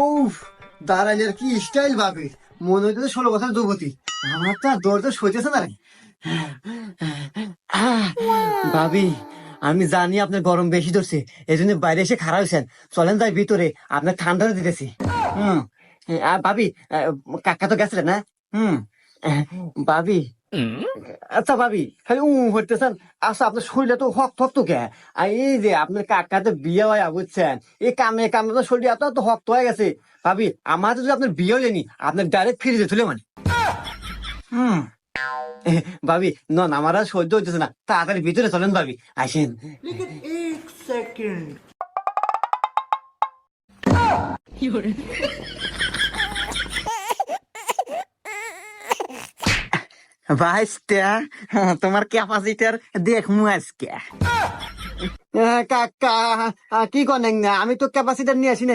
উফ, দাঁড়াইলের কি স্টাইল ভাবে, মনে হইতেছে 16 বছর যুবতী। আমার তো আর দৌড় সইতেছে না রে। ভাবি, আমি জানি আপনার গরম বেশি ধরছে, এই জন্য বাইরে এসে খাড়া হয়েছেন। চলেন যাই ভিতরে, আপনার ঠান্ডা দিতেছি। হুম। ভাবি, কাকা তো গেছিলেন না? হুম। ভাবি, আচ্ছা ভাবি, খালি হইতেছেন। আচ্ছা, আপনার শরীরে তো হক থক তো কে? আর এই যে আপনার কাকাতে বিয়ে হয় বুঝছেন, এই কামে কামে তো শরীর এত তো শক্ত হয়ে গেছে। ভাবি, আমার যদি আপনার বিয়ে হয়নি, আপনার ডাইরেক্ট ফিরে যেতে মানে। হুম। ভাবি, নন আমার আর সহ্য হইতেছে না, তাড়াতাড়ি ভিতরে চলেন ভাবি, আসেন। लेकिन एक सेकंड। ভাইস্তা, তোমার ক্যাপাসিটার দেখমু আজকে। কাকা, কি করেন না? আমি তো ক্যাপাসিটার নিয়ে আসি না।